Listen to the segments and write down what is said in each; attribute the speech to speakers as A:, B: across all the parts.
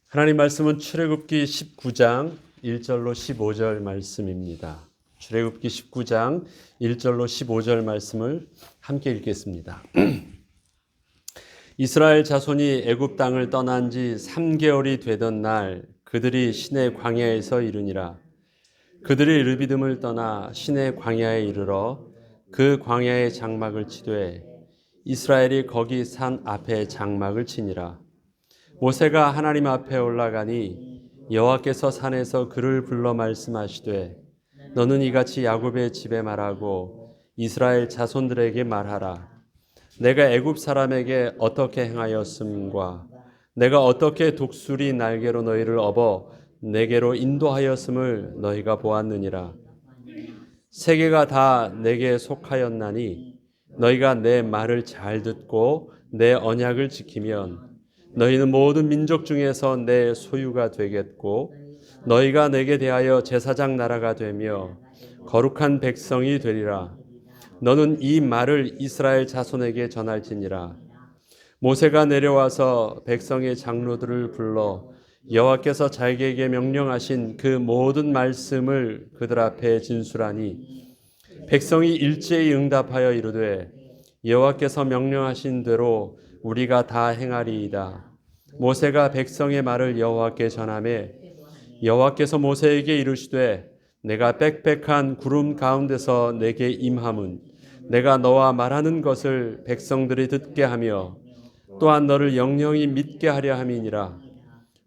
A: 하나님 말씀은 출애굽기 19장 1절로 15절 말씀입니다. 출애굽기 19장 1절로 15절 말씀을 함께 읽겠습니다. 이스라엘 자손이 애굽 땅을 떠난 지 3개월이 되던 날 그들이 시내 광야에서 이르니라. 그들이 르비딤을 떠나 시내 광야에 이르러 그 광야에 장막을 치되 이스라엘이 거기 산 앞에 장막을 치니라. 모세가 하나님 앞에 올라가니 여호와께서 산에서 그를 불러 말씀하시되 너는 이같이 야곱의 집에 말하고 이스라엘 자손들에게 말하라. 내가 애굽 사람에게 어떻게 행하였음과 내가 어떻게 독수리 날개로 너희를 업어 내게로 인도하였음을 너희가 보았느니라. 세계가 다 내게 속하였나니 너희가 내 말을 잘 듣고 내 언약을 지키면 너희는 모든 민족 중에서 내 소유가 되겠고 너희가 내게 대하여 제사장 나라가 되며 거룩한 백성이 되리라. 너는 이 말을 이스라엘 자손에게 전할지니라. 모세가 내려와서 백성의 장로들을 불러 여호와께서 자기에게 명령하신 그 모든 말씀을 그들 앞에 진술하니 백성이 일제히 응답하여 이르되 여호와께서 명령하신 대로 우리가 다 행하리이다. 모세가 백성의 말을 여호와께 전하매 여호와께서 모세에게 이르시되 내가 빽빽한 구름 가운데서 내게 임함은 내가 너와 말하는 것을 백성들이 듣게 하며 또한 너를 영영히 믿게 하려 함이니라.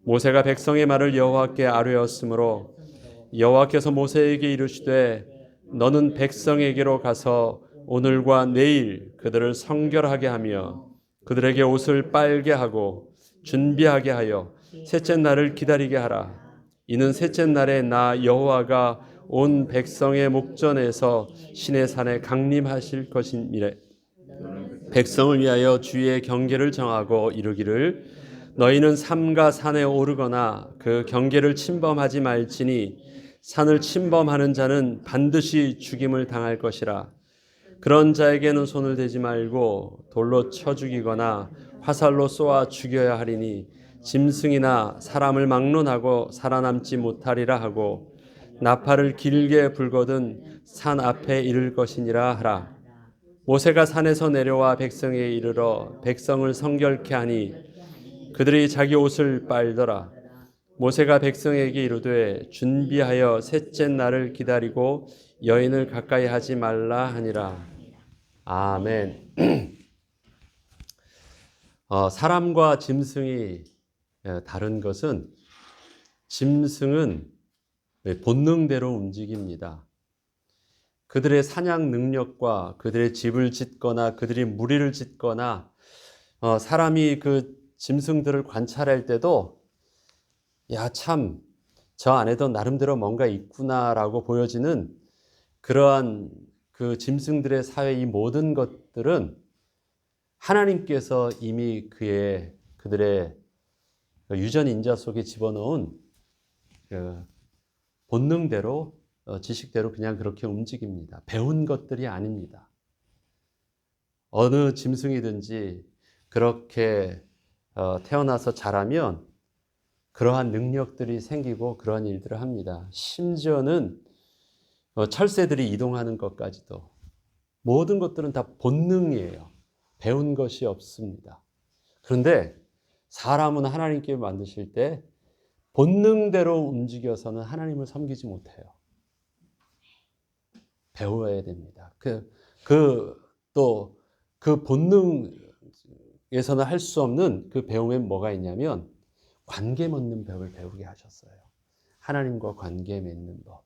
A: 모세가 백성의 말을 여호와께 아뢰었으므로 여호와께서 모세에게 이르시되 너는 백성에게로 가서 오늘과 내일 그들을 성결하게 하며 그들에게 옷을 빨게 하고 준비하게 하여 셋째 날을 기다리게 하라. 이는 셋째 날에 나 여호와가 온 백성의 목전에서 시내산에 강림하실 것임이래. 백성을 위하여 주의 경계를 정하고 이르기를 너희는 삼가 산에 오르거나 그 경계를 침범하지 말지니 산을 침범하는 자는 반드시 죽임을 당할 것이라. 그런 자에게는 손을 대지 말고 돌로 쳐 죽이거나 화살로 쏘아 죽여야 하리니 짐승이나 사람을 막론하고 살아남지 못하리라 하고 나팔을 길게 불거든 산 앞에 이를 것이니라 하라. 모세가 산에서 내려와 백성에 이르러 백성을 성결케 하니 그들이 자기 옷을 빨더라. 모세가 백성에게 이르되 준비하여 셋째 날을 기다리고 여인을 가까이 하지 말라 하니라. 아멘. 사람과 짐승이 다른 것은 짐승은 본능대로 움직입니다. 그들의 사냥 능력과 그들의 집을 짓거나 그들이 무리를 짓거나 사람이 그 짐승들을 관찰할 때도 야, 참, 저 안에도 나름대로 뭔가 있구나라고 보여지는 그러한 그 짐승들의 사회 이 모든 것들은 하나님께서 이미 그들의 유전 인자 속에 집어넣은 그 본능대로 지식대로 그냥 그렇게 움직입니다. 배운 것들이 아닙니다. 어느 짐승이든지 그렇게 태어나서 자라면 그러한 능력들이 생기고 그러한 일들을 합니다. 심지어는 철새들이 이동하는 것까지도 모든 것들은 다 본능이에요. 배운 것이 없습니다. 그런데 사람은 하나님께 만드실 때 본능대로 움직여서는 하나님을 섬기지 못해요. 배워야 됩니다. 또 그 본능에서는 할 수 없는 그 배움에 뭐가 있냐면 관계 맺는 법을 배우게 하셨어요. 하나님과 관계 맺는 법.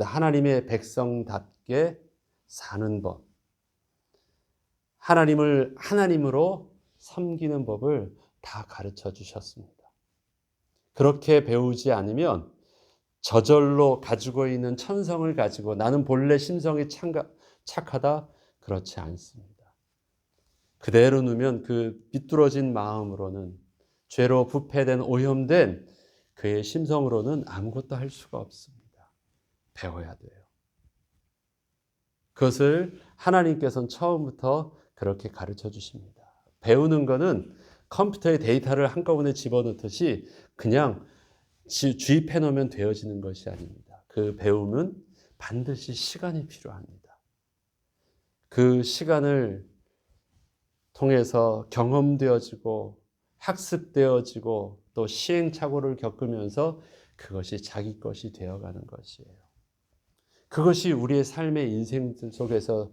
A: 하나님의 백성답게 사는 법. 하나님을 하나님으로 섬기는 법을 다 가르쳐 주셨습니다. 그렇게 배우지 않으면 저절로 가지고 있는 천성을 가지고 나는 본래 심성이 착하다? 그렇지 않습니다. 그대로 누면 그 비뚤어진 마음으로는 죄로 부패된 오염된 그의 심성으로는 아무것도 할 수가 없습니다. 배워야 돼요. 그것을 하나님께서는 처음부터 그렇게 가르쳐 주십니다. 배우는 것은 컴퓨터에 데이터를 한꺼번에 집어넣듯이 그냥 주입해 놓으면 되어지는 것이 아닙니다. 그 배움은 반드시 시간이 필요합니다. 그 시간을 통해서 경험되어지고 학습되어지고 또 시행착오를 겪으면서 그것이 자기 것이 되어가는 것이에요. 그것이 우리의 삶의 인생 속에서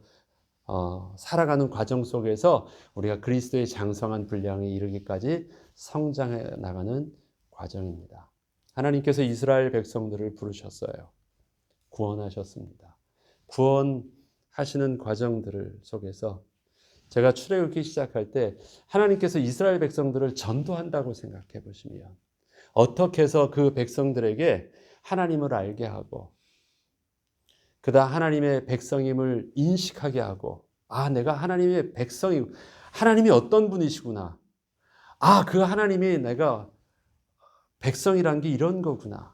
A: 살아가는 과정 속에서 우리가 그리스도의 장성한 분량에 이르기까지 성장해 나가는 과정입니다. 하나님께서 이스라엘 백성들을 부르셨어요. 구원하셨습니다. 구원하시는 과정들 속에서 제가 출애굽기 시작할 때 하나님께서 이스라엘 백성들을 전도한다고 생각해 보시면 어떻게 해서 그 백성들에게 하나님을 알게 하고 그다음 하나님의 백성임을 인식하게 하고 내가 하나님의 백성이 하나님이 어떤 분이시구나. 그 하나님이 내가 백성이란 게 이런 거구나.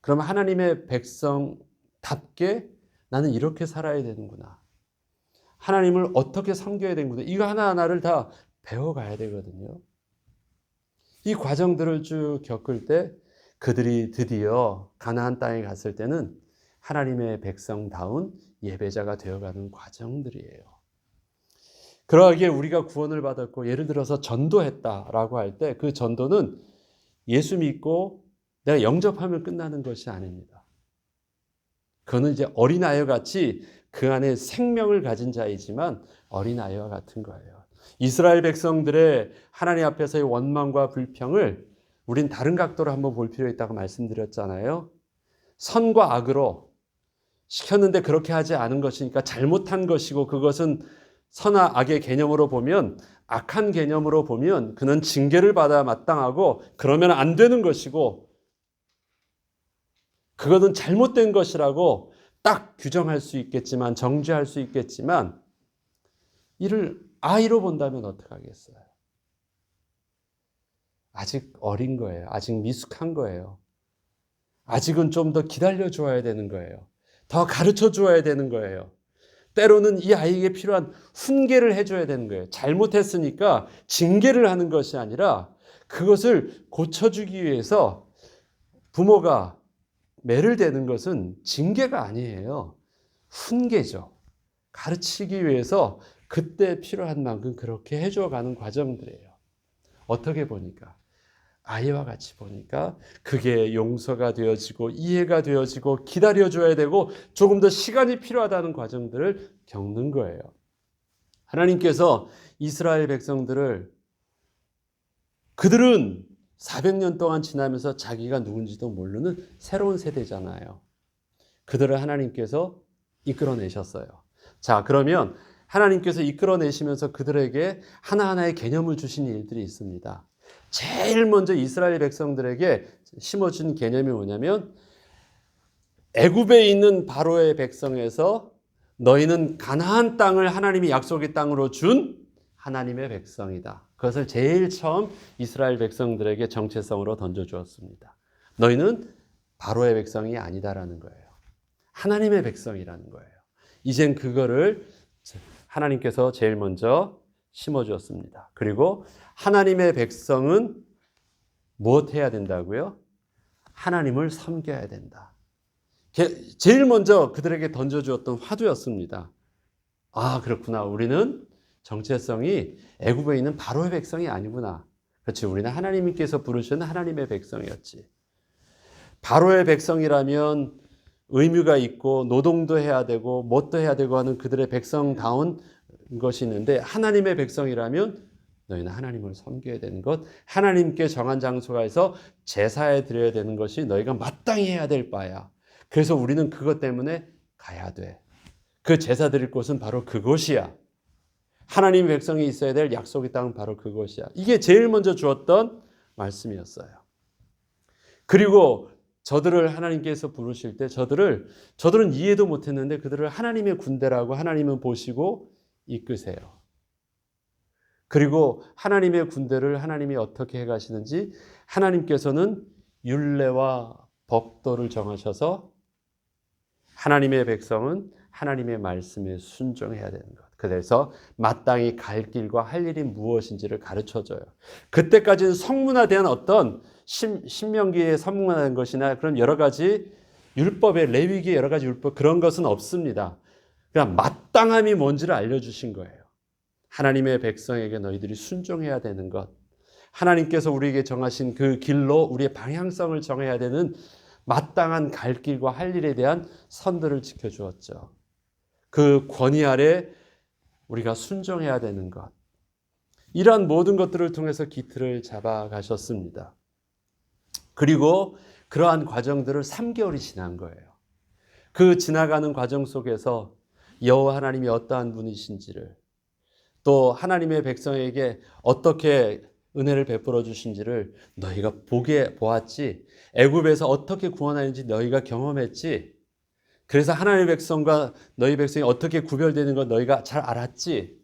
A: 그러면 하나님의 백성답게 나는 이렇게 살아야 되는구나. 하나님을 어떻게 섬겨야 되는구나. 이거 하나하나를 다 배워가야 되거든요. 이 과정들을 쭉 겪을 때 그들이 드디어 가나안 땅에 갔을 때는 하나님의 백성다운 예배자가 되어가는 과정들이에요. 그러하기에 우리가 구원을 받았고 예를 들어서 전도했다라고 할 때 그 전도는 예수 믿고 내가 영접하면 끝나는 것이 아닙니다. 그거는 이제 어린아이와 같이 그 안에 생명을 가진 자이지만 어린아이와 같은 거예요. 이스라엘 백성들의 하나님 앞에서의 원망과 불평을 우린 다른 각도로 한번 볼 필요 있다고 말씀드렸잖아요. 선과 악으로 시켰는데 그렇게 하지 않은 것이니까 잘못한 것이고 그것은 선과 악의 개념으로 보면 악한 개념으로 보면 그는 징계를 받아 마땅하고 그러면 안 되는 것이고 그것은 잘못된 것이라고 딱 규정할 수 있겠지만 정죄할 수 있겠지만 이를 아이로 본다면 어떡하겠어요? 아직 어린 거예요. 아직 미숙한 거예요. 아직은 좀 더 기다려 줘야 되는 거예요. 더 가르쳐 줘야 되는 거예요. 때로는 이 아이에게 필요한 훈계를 해줘야 되는 거예요. 잘못했으니까 징계를 하는 것이 아니라 그것을 고쳐주기 위해서 부모가 매를 대는 것은 징계가 아니에요. 훈계죠. 가르치기 위해서 그때 필요한 만큼 그렇게 해줘가는 과정들이에요. 어떻게 보니까 아이와 같이 보니까 그게 용서가 되어지고 이해가 되어지고 기다려줘야 되고 조금 더 시간이 필요하다는 과정들을 겪는 거예요. 하나님께서 이스라엘 백성들을 그들은 400년 동안 지나면서 자기가 누군지도 모르는 새로운 세대잖아요. 그들을 하나님께서 이끌어내셨어요. 자, 그러면 하나님께서 이끌어내시면서 그들에게 하나하나의 개념을 주신 일들이 있습니다. 제일 먼저 이스라엘 백성들에게 심어준 개념이 뭐냐면 애굽에 있는 바로의 백성에서 너희는 가나안 땅을 하나님이 약속의 땅으로 준 하나님의 백성이다. 그것을 제일 처음 이스라엘 백성들에게 정체성으로 던져주었습니다. 너희는 바로의 백성이 아니다라는 거예요. 하나님의 백성이라는 거예요. 이젠 그거를 하나님께서 제일 먼저 심어주었습니다. 그리고 하나님의 백성은 무엇 해야 된다고요? 하나님을 섬겨야 된다. 제일 먼저 그들에게 던져주었던 화두였습니다. 그렇구나. 우리는 정체성이 애굽에 있는 바로의 백성이 아니구나. 그렇지. 우리는 하나님께서 부르시는 하나님의 백성이었지. 바로의 백성이라면 의무가 있고 노동도 해야 되고 뭣도 해야 되고 하는 그들의 백성다운 것이 있는데 하나님의 백성이라면 너희는 하나님을 섬겨야 되는 것, 하나님께 정한 장소에서 제사해 드려야 되는 것이 너희가 마땅히 해야 될 바야. 그래서 우리는 그것 때문에 가야 돼. 그 제사 드릴 곳은 바로 그곳이야. 하나님의 백성이 있어야 될 약속의 땅은 바로 그곳이야. 이게 제일 먼저 주었던 말씀이었어요. 그리고 저들을 하나님께서 부르실 때 저들은 이해도 못했는데 그들을 하나님의 군대라고 하나님은 보시고 이끄세요. 그리고 하나님의 군대를 하나님이 어떻게 해가시는지 하나님께서는 율례와 법도를 정하셔서 하나님의 백성은 하나님의 말씀에 순종해야 되는 것. 그래서 마땅히 갈 길과 할 일이 무엇인지를 가르쳐줘요. 그때까지는 성문화된 어떤 신명기에 성문화된 것이나 그런 여러 가지 율법의 레위기의 여러 가지 율법 그런 것은 없습니다. 그냥 마땅함이 뭔지를 알려주신 거예요. 하나님의 백성에게 너희들이 순종해야 되는 것, 하나님께서 우리에게 정하신 그 길로 우리의 방향성을 정해야 되는 마땅한 갈 길과 할 일에 대한 선들을 지켜주었죠. 그 권위 아래 우리가 순종해야 되는 것, 이러한 모든 것들을 통해서 기틀을 잡아가셨습니다. 그리고 그러한 과정들을 3개월이 지난 거예요. 그 지나가는 과정 속에서 여호와 하나님이 어떠한 분이신지를, 또 하나님의 백성에게 어떻게 은혜를 베풀어 주신지를 너희가 보았지. 애굽에서 어떻게 구원하는지 너희가 경험했지. 그래서 하나님의 백성과 너희 백성이 어떻게 구별되는 걸 너희가 잘 알았지.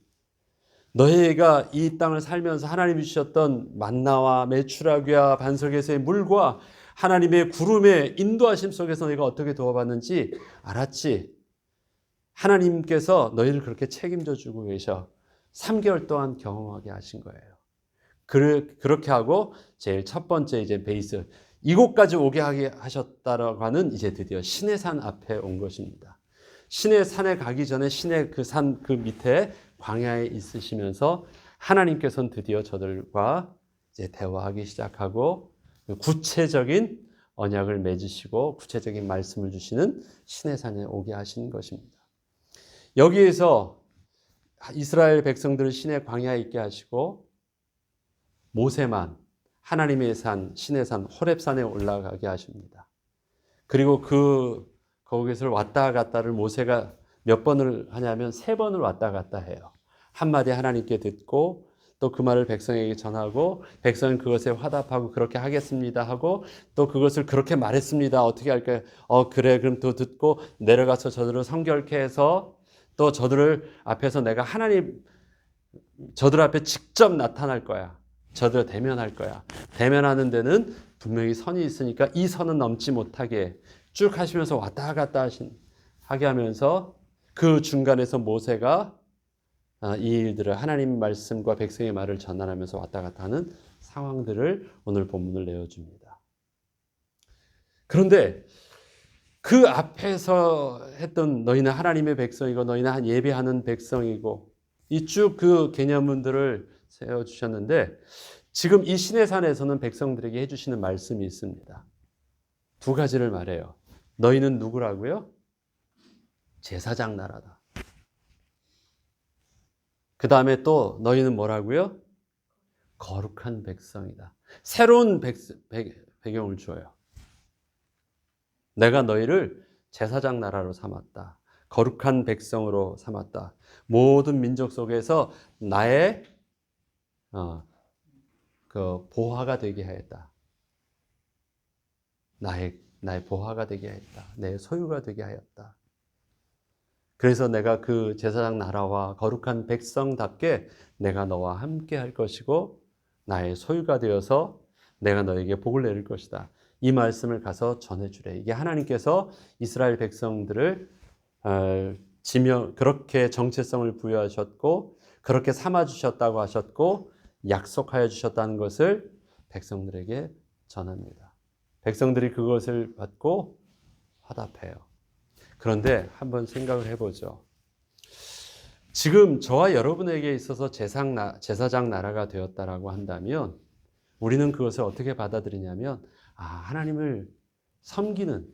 A: 너희가 이 땅을 살면서 하나님이 주셨던 만나와 메추라기와 반석에서의 물과 하나님의 구름의 인도하심 속에서 너희가 어떻게 도와봤는지 알았지. 하나님께서 너희를 그렇게 책임져 주고 계셔. 3개월 동안 경험하게 하신 거예요. 그렇게 하고 제일 첫 번째 이제 베이스, 이곳까지 오게 하게 하셨다라고 하는 이제 드디어 시내산 앞에 온 것입니다. 시내산에 가기 전에 시내 그 산 그 밑에 광야에 있으시면서 하나님께서는 드디어 저들과 이제 대화하기 시작하고 구체적인 언약을 맺으시고 구체적인 말씀을 주시는 시내산에 오게 하신 것입니다. 여기에서 이스라엘 백성들을 시내 광야에 있게 하시고 모세만 하나님의 산, 시내산 호렙산에 올라가게 하십니다. 그리고 거기서 왔다 갔다를 모세가 몇 번을 하냐면 3번을 왔다 갔다 해요. 한마디 하나님께 듣고 또 그 말을 백성에게 전하고 백성은 그것에 화답하고 그렇게 하겠습니다 하고 또 그것을 그렇게 말했습니다. 어떻게 할까요? 그래 그럼 또 듣고 내려가서 저들을 성결케 해서 또 저들을 앞에서 내가 저들 앞에 직접 나타날 거야. 저들 대면할 거야. 대면하는 데는 분명히 선이 있으니까 이 선은 넘지 못하게 쭉 하시면서 왔다 갔다 하게 하면서 그 중간에서 모세가 이 일들을 하나님 말씀과 백성의 말을 전달하면서 왔다 갔다 하는 상황들을 오늘 본문을 내어줍니다. 그런데 그 앞에서 했던 너희는 하나님의 백성이고 너희는 예배하는 백성이고 이 쭉 그 개념들을 세워주셨는데 지금 이 시내산에서는 백성들에게 해주시는 말씀이 있습니다. 2가지를 말해요. 너희는 누구라고요? 제사장 나라다. 그 다음에 또 너희는 뭐라고요? 거룩한 백성이다. 새로운 배경을 줘요. 내가 너희를 제사장 나라로 삼았다. 거룩한 백성으로 삼았다. 모든 민족 속에서 나의 그 보화가 되게 하였다. 나의 보화가 되게 하였다. 내 소유가 되게 하였다. 그래서 내가 그 제사장 나라와 거룩한 백성답게 내가 너와 함께 할 것이고 나의 소유가 되어서 내가 너에게 복을 내릴 것이다. 이 말씀을 가서 전해주래. 이게 하나님께서 이스라엘 백성들을 그렇게 정체성을 부여하셨고 그렇게 삼아주셨다고 하셨고 약속하여 주셨다는 것을 백성들에게 전합니다. 백성들이 그것을 받고 화답해요. 그런데 한번 생각을 해보죠. 지금 저와 여러분에게 있어서 제사장 나라가 되었다라고 한다면 우리는 그것을 어떻게 받아들이냐면 하나님을 섬기는,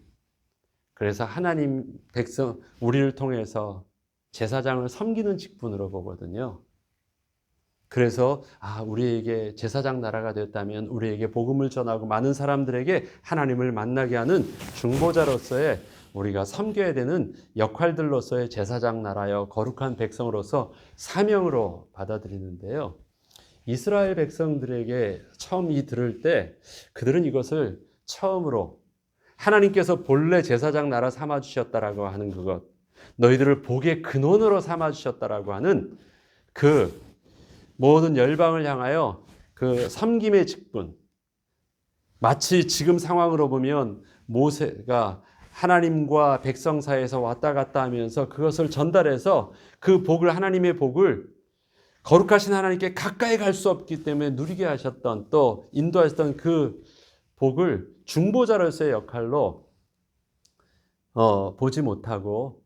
A: 그래서 하나님 백성 우리를 통해서 제사장을 섬기는 직분으로 보거든요. 그래서 우리에게 제사장 나라가 되었다면 우리에게 복음을 전하고 많은 사람들에게 하나님을 만나게 하는 중보자로서의 우리가 섬겨야 되는 역할들로서의 제사장 나라여 거룩한 백성으로서 사명으로 받아들이는데요. 이스라엘 백성들에게 처음 들을 때 그들은 이것을 처음으로 하나님께서 본래 제사장 나라 삼아주셨다라고 하는 그것, 너희들을 복의 근원으로 삼아주셨다라고 하는 그 모든 열방을 향하여 그 섬김의 직분, 마치 지금 상황으로 보면 모세가 하나님과 백성 사이에서 왔다 갔다 하면서 그것을 전달해서 그 복을, 하나님의 복을 거룩하신 하나님께 가까이 갈 수 없기 때문에 누리게 하셨던, 또 인도하셨던 그 복을 중보자로서의 역할로 보지 못하고,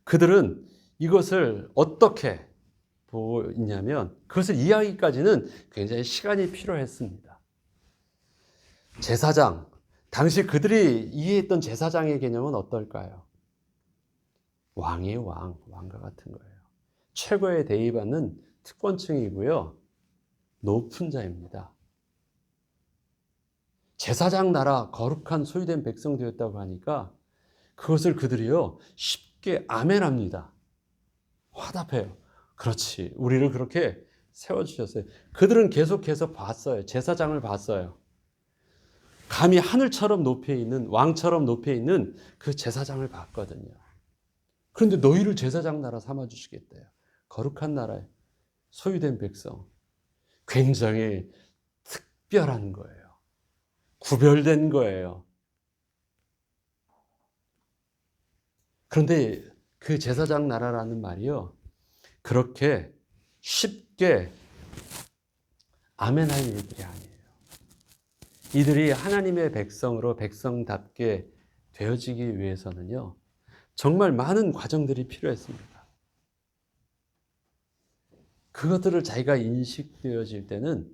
A: 그들은 이것을 어떻게 보고 있냐면 그것을 이해하기까지는 굉장히 시간이 필요했습니다. 제사장, 당시 그들이 이해했던 제사장의 개념은 어떨까요? 왕이에요, 왕과 같은 거예요. 최고의 대의받는 특권층이고요, 높은 자입니다. 제사장 나라, 거룩한 소유된 백성 되었다고 하니까 그것을 그들이요 쉽게 아멘합니다. 화답해요. 그렇지, 우리를 그렇게 세워주셨어요. 그들은 계속해서 봤어요. 제사장을 봤어요. 감히 하늘처럼 높이 있는, 왕처럼 높이 있는 그 제사장을 봤거든요. 그런데 너희를 제사장 나라 삼아주시겠대요. 거룩한 나라에 소유된 백성. 굉장히 특별한 거예요. 구별된 거예요. 그런데 그 제사장 나라라는 말이요, 그렇게 쉽게 아멘할 일들이 아니에요. 이들이 하나님의 백성으로 백성답게 되어지기 위해서는요, 정말 많은 과정들이 필요했습니다. 그것들을 자기가 인식되어질 때는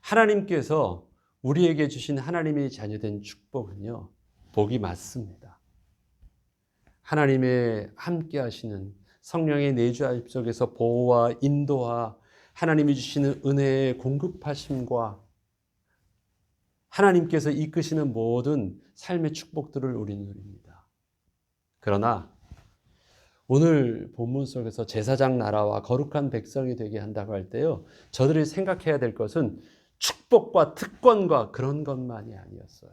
A: 하나님께서 우리에게 주신 하나님의 자녀된 축복은요, 복이 맞습니다. 하나님의 함께 하시는 성령의 내주하심 속에서 보호와 인도와 하나님이 주시는 은혜의 공급하심과 하나님께서 이끄시는 모든 삶의 축복들을 우리는 누립니다. 그러나 오늘 본문 속에서 제사장 나라와 거룩한 백성이 되게 한다고 할 때요, 저들이 생각해야 될 것은 축복과 특권과 그런 것만이 아니었어요.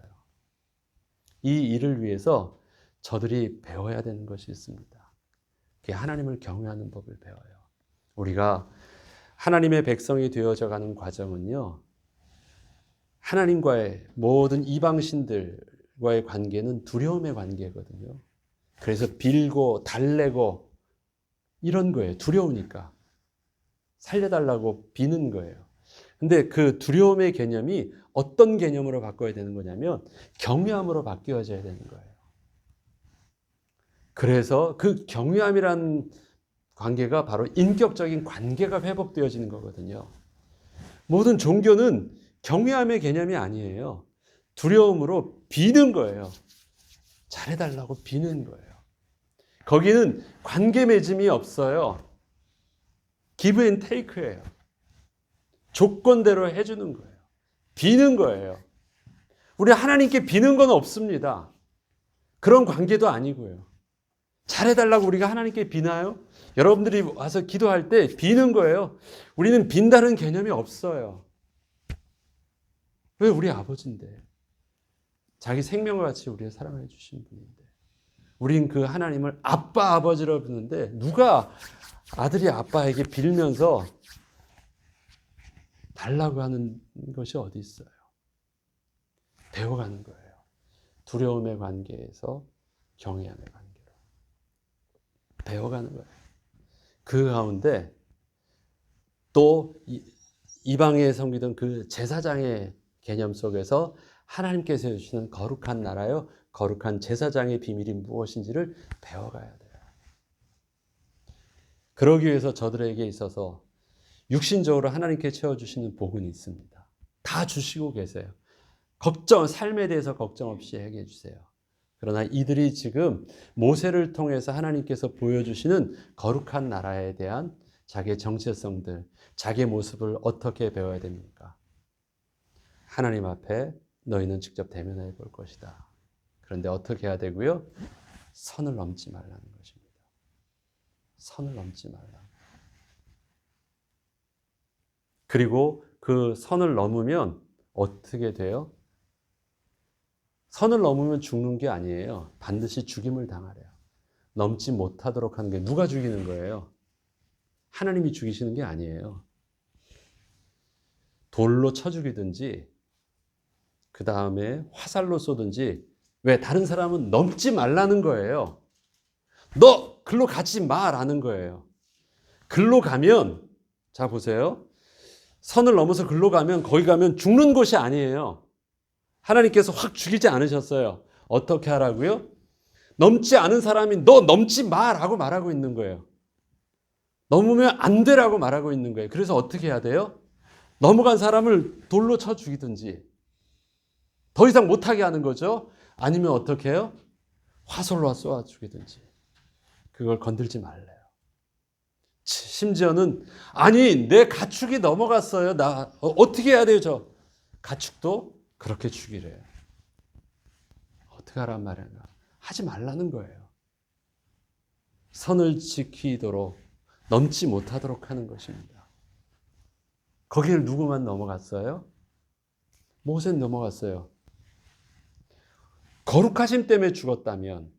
A: 이 일을 위해서 저들이 배워야 되는 것이 있습니다. 그게 하나님을 경외하는 법을 배워요. 우리가 하나님의 백성이 되어져 가는 과정은요, 하나님과의 모든 이방신들과의 관계는 두려움의 관계거든요. 그래서 빌고 달래고 이런 거예요. 두려우니까 살려달라고 비는 거예요. 근데 그 두려움의 개념이 어떤 개념으로 바꿔야 되는 거냐면 경외함으로 바뀌어져야 되는 거예요. 그래서 그 경외함이란 관계가 바로 인격적인 관계가 회복되어지는 거거든요. 모든 종교는 경외함의 개념이 아니에요. 두려움으로 비는 거예요. 잘해달라고 비는 거예요. 거기는 관계 맺음이 없어요. give and take예요. 조건대로 해주는 거예요. 비는 거예요. 우리 하나님께 비는 건 없습니다. 그런 관계도 아니고요. 잘해달라고 우리가 하나님께 비나요? 여러분들이 와서 기도할 때 비는 거예요. 우리는 빈다는 개념이 없어요. 왜? 우리 아버지인데. 자기 생명을 같이 우리를 사랑해 주신 분인데. 우린 그 하나님을 아빠, 아버지로 부르는데 누가 아들이 아빠에게 빌면서 달라고 하는 것이 어디 있어요? 배워가는 거예요. 두려움의 관계에서 경외함의 관계로. 배워가는 거예요. 그 가운데 또 이방에 섬기던 그 제사장의 개념 속에서 하나님께서 주시는 거룩한 나라요, 거룩한 제사장의 비밀이 무엇인지를 배워가야 돼요. 그러기 위해서 저들에게 있어서 육신적으로 하나님께 채워주시는 복은 있습니다. 다 주시고 계세요. 삶에 대해서 걱정 없이 하게 해주세요. 그러나 이들이 지금 모세를 통해서 하나님께서 보여주시는 거룩한 나라에 대한 자기의 정체성들, 자기의 모습을 어떻게 배워야 됩니까? 하나님 앞에 너희는 직접 대면해 볼 것이다. 그런데 어떻게 해야 되고요? 선을 넘지 말라는 것입니다. 선을 넘지 말라. 그리고 그 선을 넘으면 어떻게 돼요? 선을 넘으면 죽는 게 아니에요. 반드시 죽임을 당하래요. 넘지 못하도록 하는 게 누가 죽이는 거예요? 하나님이 죽이시는 게 아니에요. 돌로 쳐 죽이든지 그 다음에 화살로 쏘든지 왜? 다른 사람은 넘지 말라는 거예요. 너 글로 가지 마라는 거예요. 글로 가면, 자 보세요. 선을 넘어서 글로 가면 거기 가면 죽는 곳이 아니에요. 하나님께서 확 죽이지 않으셨어요. 어떻게 하라고요? 넘지 않은 사람이 너 넘지 마라고 말하고 있는 거예요. 넘으면 안 되라고 말하고 있는 거예요. 그래서 어떻게 해야 돼요? 넘어간 사람을 돌로 쳐 죽이든지 더 이상 못하게 하는 거죠. 아니면 어떻게 해요? 화살로 쏘아 죽이든지. 그걸 건들지 말래요. 심지어는 아니 내 가축이 넘어갔어요. 나 어떻게 해야 돼요? 저 가축도 그렇게 죽이래요. 어떻게 하란 말인가? 하지 말라는 거예요. 선을 지키도록 넘지 못하도록 하는 것입니다. 거기를 누구만 넘어갔어요? 모세는 넘어갔어요. 거룩하심 때문에 죽었다면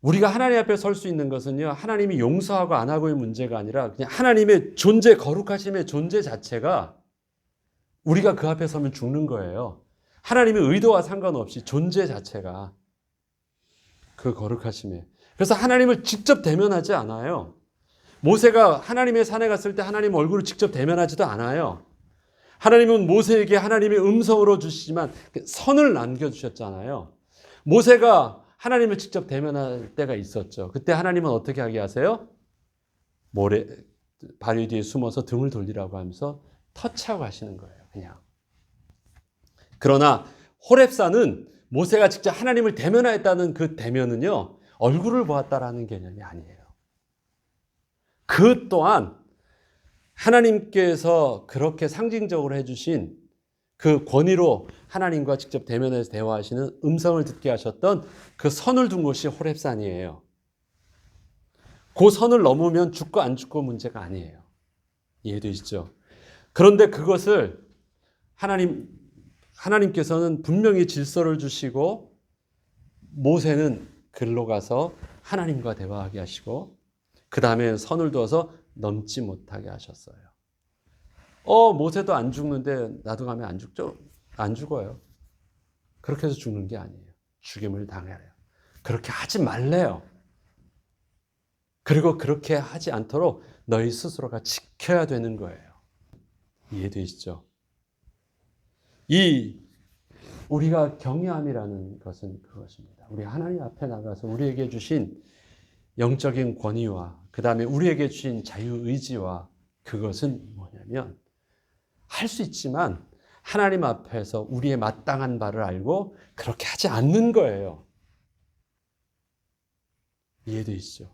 A: 우리가 하나님 앞에 설 수 있는 것은요, 하나님이 용서하고 안 하고의 문제가 아니라 그냥 하나님의 존재, 거룩하심의 존재 자체가 우리가 그 앞에 서면 죽는 거예요. 하나님의 의도와 상관없이 존재 자체가 그 거룩하심에. 그래서 하나님을 직접 대면하지 않아요. 모세가 하나님의 산에 갔을 때 하나님 얼굴을 직접 대면하지도 않아요. 하나님은 모세에게 하나님의 음성으로 주시지만 선을 남겨주셨잖아요. 모세가 하나님을 직접 대면할 때가 있었죠. 그때 하나님은 어떻게 하게 하세요? 모래, 바위 뒤에 숨어서 등을 돌리라고 하면서 터치하고 하시는 거예요. 그냥. 그러나 호렙산은 모세가 직접 하나님을 대면하였다는 그 대면은요, 얼굴을 보았다라는 개념이 아니에요. 그 또한 하나님께서 그렇게 상징적으로 해주신 그 권위로 하나님과 직접 대면해서 대화하시는 음성을 듣게 하셨던 그 선을 둔 곳이 호렙산이에요. 그 선을 넘으면 죽고 안 죽고 문제가 아니에요. 이해되시죠? 그런데 그것을 하나님께서는 분명히 질서를 주시고 모세는 글로 가서 하나님과 대화하게 하시고 그 다음에 선을 두어서 넘지 못하게 하셨어요. 모세도 안 죽는데 나도 가면 안 죽죠? 안 죽어요. 그렇게 해서 죽는 게 아니에요. 죽임을 당해요. 그렇게 하지 말래요. 그리고 그렇게 하지 않도록 너희 스스로가 지켜야 되는 거예요. 이해되시죠? 우리가 경외함이라는 것은 그것입니다. 우리 하나님 앞에 나가서 우리에게 주신 영적인 권위와 그 다음에 우리에게 주신 자유의지와 그것은 뭐냐면 할 수 있지만 하나님 앞에서 우리의 마땅한 바를 알고 그렇게 하지 않는 거예요. 이해되시죠?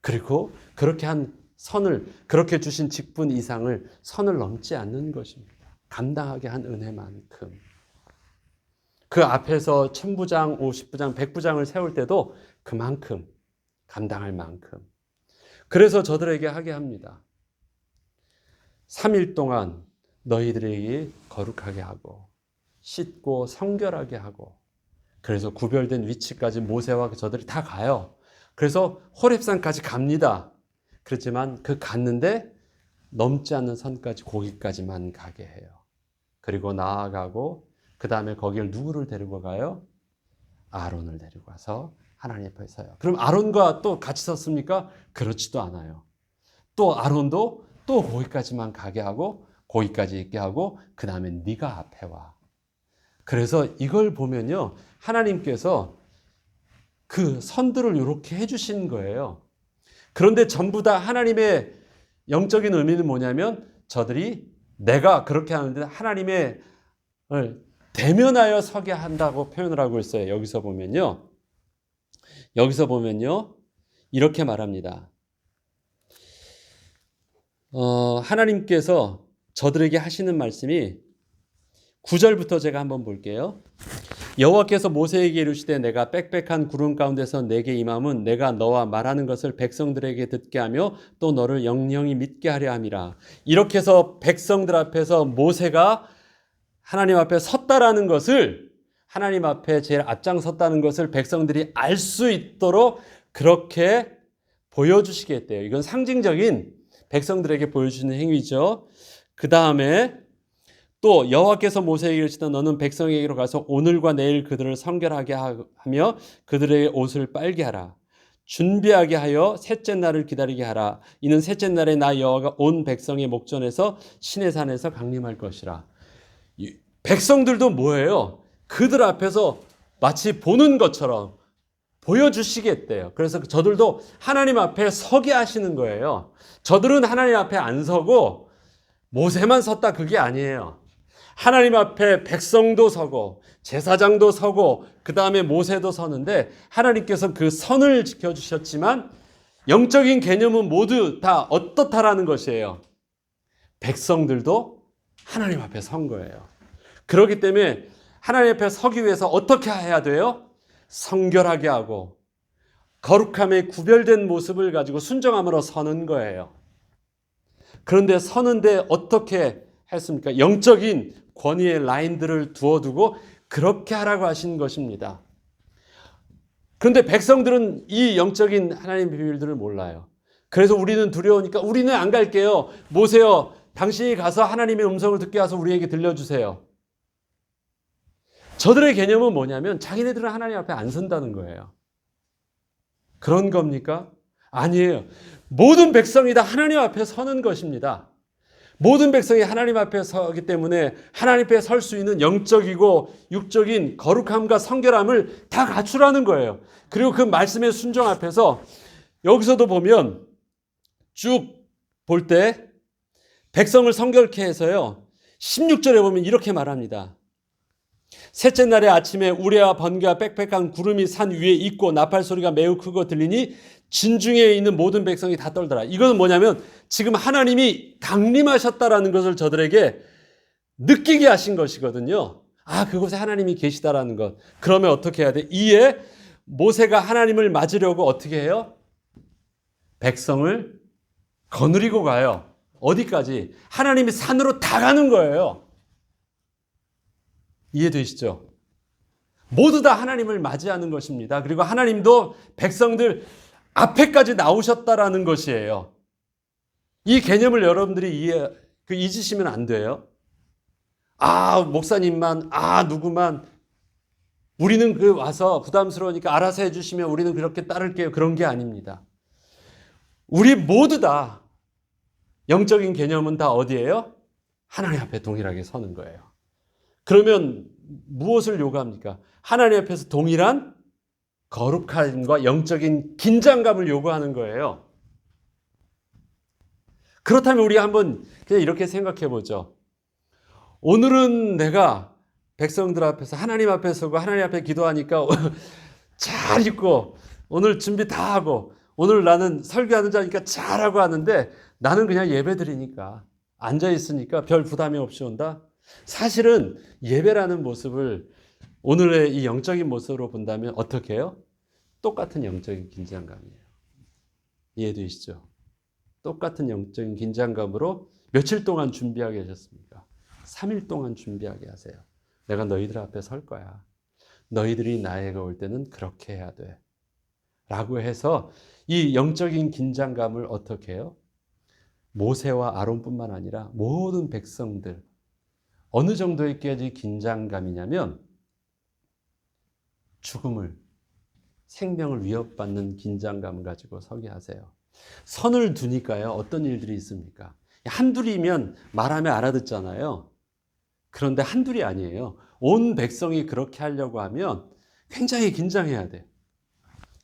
A: 그리고 그렇게 한 선을, 그렇게 주신 직분 이상을 선을 넘지 않는 것입니다. 감당하게 한 은혜만큼. 그 앞에서 1000부장, 50부장, 100부장을 세울 때도 그만큼 감당할 만큼. 그래서 저들에게 하게 합니다. 3일 동안 너희들에게 거룩하게 하고 씻고 성결하게 하고 그래서 구별된 위치까지 모세와 저들이 다 가요. 그래서 호렙산까지 갑니다. 그렇지만 그 갔는데 넘지 않는 선까지 거기까지만 가게 해요. 그리고 나아가고 그 다음에 거기를 누구를 데리고 가요? 아론을 데리고 가서 하나님 앞에 서요. 그럼 아론과 또 같이 섰습니까? 그렇지도 않아요. 또 아론도 또 거기까지만 가게 하고 거기까지 있게 하고 그 다음에 네가 앞에 와. 그래서 이걸 보면요. 하나님께서 그 선들을 이렇게 해주신 거예요. 그런데 전부 다 하나님의 영적인 의미는 뭐냐면 저들이 내가 그렇게 하는데 하나님의 대면하여 서게 한다고 표현을 하고 있어요. 여기서 보면요. 이렇게 말합니다. 하나님께서 저들에게 하시는 말씀이 9절부터 제가 한번 볼게요. 여호와께서 모세에게 이르시되 내가 빽빽한 구름 가운데서 내게 임함은 내가 너와 말하는 것을 백성들에게 듣게 하며 또 너를 영영히 믿게 하려 함이라. 이렇게 해서 백성들 앞에서 모세가 하나님 앞에 섰다라는 것을 하나님 앞에 제일 앞장섰다는 것을 백성들이 알 수 있도록 그렇게 보여주시겠대요. 이건 상징적인 백성들에게 보여주는 행위죠. 그 다음에 또 여호와께서 모세에게 이르시되 너는 백성에게로 가서 오늘과 내일 그들을 성결하게 하며 그들의 옷을 빨게 하라. 준비하게 하여 셋째 날을 기다리게 하라. 이는 셋째 날에 나 여호와가 온 백성의 목전에서 시내 산에서 강림할 것이라. 백성들도 뭐예요? 그들 앞에서 마치 보는 것처럼 보여주시겠대요. 그래서 저들도 하나님 앞에 서게 하시는 거예요. 저들은 하나님 앞에 안 서고 모세만 섰다 그게 아니에요. 하나님 앞에 백성도 서고 제사장도 서고 그 다음에 모세도 서는데 하나님께서 그 선을 지켜주셨지만 영적인 개념은 모두 다 어떻다라는 것이에요. 백성들도 하나님 앞에 선 거예요. 그렇기 때문에 하나님 앞에 서기 위해서 어떻게 해야 돼요? 성결하게 하고 거룩함에 구별된 모습을 가지고 순종함으로 서는 거예요. 그런데 서는데 어떻게 했습니까? 영적인 권위의 라인들을 두어두고 그렇게 하라고 하신 것입니다. 그런데 백성들은 이 영적인 하나님의 비밀들을 몰라요. 그래서 우리는 두려우니까 우리는 안 갈게요. 모세여, 당신이 가서 하나님의 음성을 듣게 와서 우리에게 들려주세요. 저들의 개념은 뭐냐면 자기네들은 하나님 앞에 안 선다는 거예요. 그런 겁니까? 아니에요. 모든 백성이 다 하나님 앞에 서는 것입니다. 모든 백성이 하나님 앞에 서기 때문에 하나님 앞에 설 수 있는 영적이고 육적인 거룩함과 성결함을 다 갖추라는 거예요. 그리고 그 말씀의 순종 앞에서 여기서도 보면 쭉 볼 때 백성을 성결케 해서요. 16절에 보면 이렇게 말합니다. 셋째 날의 아침에 우레와 번개와 빽빽한 구름이 산 위에 있고 나팔 소리가 매우 크고 들리니 진중에 있는 모든 백성이 다 떨더라. 이건 뭐냐면 지금 하나님이 강림하셨다라는 것을 저들에게 느끼게 하신 것이거든요. 아, 그곳에 하나님이 계시다라는 것. 그러면 어떻게 해야 돼? 이에 모세가 하나님을 맞으려고 어떻게 해요? 백성을 거느리고 가요. 어디까지? 하나님이 산으로 다 가는 거예요. 이해되시죠? 모두 다 하나님을 맞이하는 것입니다. 그리고 하나님도 백성들 앞에까지 나오셨다라는 것이에요. 이 개념을 여러분들이 잊으시면 안 돼요. 아, 목사님만, 누구만, 우리는 와서 부담스러우니까 알아서 해주시면 우리는 그렇게 따를게요. 그런 게 아닙니다. 우리 모두 다 영적인 개념은 다 어디예요? 하나님 앞에 동일하게 서는 거예요. 그러면 무엇을 요구합니까? 하나님 앞에서 동일한 거룩함과 영적인 긴장감을 요구하는 거예요. 그렇다면 우리 한번 그냥 이렇게 생각해 보죠. 오늘은 내가 백성들 앞에서 하나님 앞에 서고 하나님 앞에 기도하니까 잘 있고 오늘 준비 다 하고 오늘 나는 설교하는 자니까 잘하고 하는데 나는 그냥 예배 드리니까 앉아 있으니까 별 부담이 없이 온다. 사실은 예배라는 모습을 오늘의 이 영적인 모습으로 본다면 어떻게 해요? 똑같은 영적인 긴장감이에요. 이해되시죠? 똑같은 영적인 긴장감으로 며칠 동안 준비하게 하셨습니까? 3일 동안 준비하게 하세요. 내가 너희들 앞에 설 거야. 너희들이 나에게 올 때는 그렇게 해야 돼. 라고 해서 이 영적인 긴장감을 어떻게 해요? 모세와 아론뿐만 아니라 모든 백성들 어느 정도까지 긴장감이냐면 죽음을 생명을 위협받는 긴장감을 가지고 서게 하세요. 선을 두니까요. 어떤 일들이 있습니까? 한둘이면 말하면 알아듣잖아요. 그런데 한둘이 아니에요. 온 백성이 그렇게 하려고 하면 굉장히 긴장해야 돼요.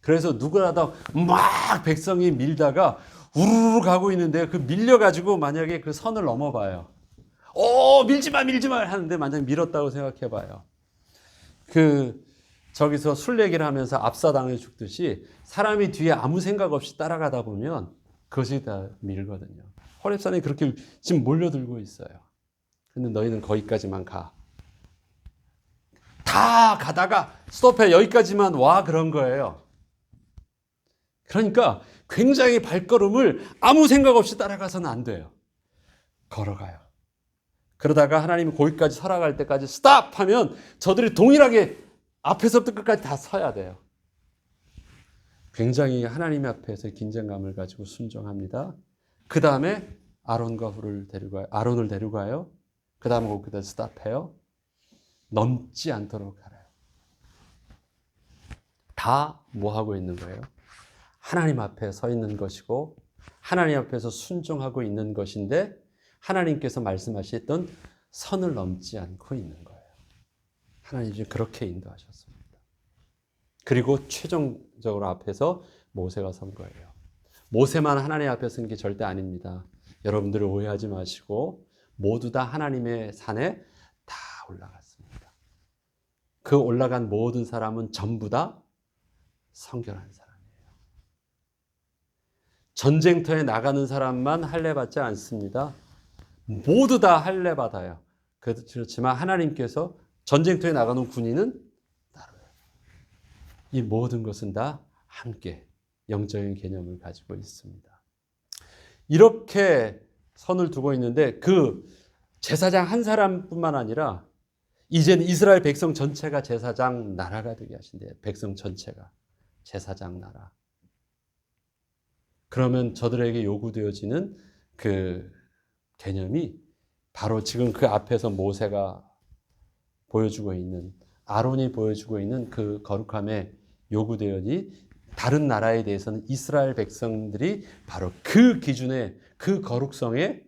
A: 그래서 누구라도 막 백성이 밀다가 우르르 가고 있는데 그 밀려가지고 만약에 그 선을 넘어봐요. 밀지마 하는데 만약 밀었다고 생각해봐요. 저기서 술래기를 하면서 압사당해 죽듯이 사람이 뒤에 아무 생각 없이 따라가다 보면 그것이 다 밀거든요. 호렙산에 그렇게 지금 몰려들고 있어요. 근데 너희는 거기까지만 가. 다 가다가 스톱해 여기까지만 와 그런 거예요. 그러니까 굉장히 발걸음을 아무 생각 없이 따라가서는 안 돼요. 걸어가요. 그러다가 하나님이 거기까지 살아갈 때까지 스탑 하면 저들이 동일하게 앞에서부터 끝까지 다 서야 돼요. 굉장히 하나님 앞에서 긴장감을 가지고 순종합니다. 그 다음에 아론을 데리고 가요. 그 그 다음에 거기다 스탑해요. 넘지 않도록 하래요. 다 뭐 하고 있는 거예요? 하나님 앞에 서 있는 것이고 하나님 앞에서 순종하고 있는 것인데 하나님께서 말씀하셨던 선을 넘지 않고 있는 거예요. 하나님이 그렇게 인도하셨습니다. 그리고 최종적으로 앞에서 모세가 선 거예요. 모세만 하나님 앞에 선 게 절대 아닙니다. 여러분들을 오해하지 마시고 모두 다 하나님의 산에 다 올라갔습니다. 그 올라간 모든 사람은 전부 다 성결한 사람이에요. 전쟁터에 나가는 사람만 할례 받지 않습니다. 모두 다 할례 받아요. 그렇지만 하나님께서 전쟁터에 나가는 군인은 따로요. 이 모든 것은 다 함께 영적인 개념을 가지고 있습니다. 이렇게 선을 두고 있는데 그 제사장 한 사람뿐만 아니라 이제는 이스라엘 백성 전체가 제사장 나라가 되게 하신대요. 백성 전체가 제사장 나라. 그러면 저들에게 요구되어지는 그 개념이 바로 지금 그 앞에서 모세가 보여주고 있는, 아론이 보여주고 있는 그 거룩함에 요구되어니 다른 나라에 대해서는 이스라엘 백성들이 바로 그 기준에, 그 거룩성에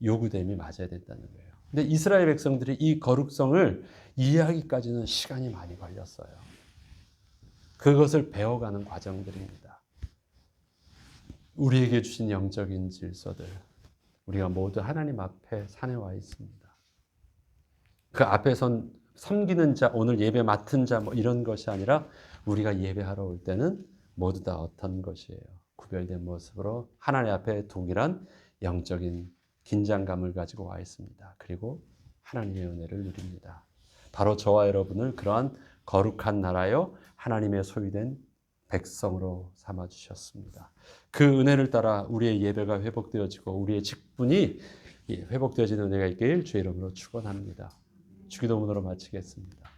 A: 요구됨이 맞아야 된다는 거예요. 근데 이스라엘 백성들이 이 거룩성을 이해하기까지는 시간이 많이 걸렸어요. 그것을 배워가는 과정들입니다. 우리에게 주신 영적인 질서들, 우리가 모두 하나님 앞에 산에 와 있습니다. 그 앞에 선 섬기는 자, 오늘 예배 맡은 자 뭐 이런 것이 아니라 우리가 예배하러 올 때는 모두 다 어떤 것이에요. 구별된 모습으로 하나님 앞에 동일한 영적인 긴장감을 가지고 와 있습니다. 그리고 하나님의 은혜를 누립니다. 바로 저와 여러분을 그러한 거룩한 나라요 하나님의 소유된 백성으로 삼아주셨습니다. 그 은혜를 따라 우리의 예배가 회복되어지고 우리의 직분이 회복되어지는 은혜가 있길 주의 이름으로 축원합니다. 주기도문으로 마치겠습니다.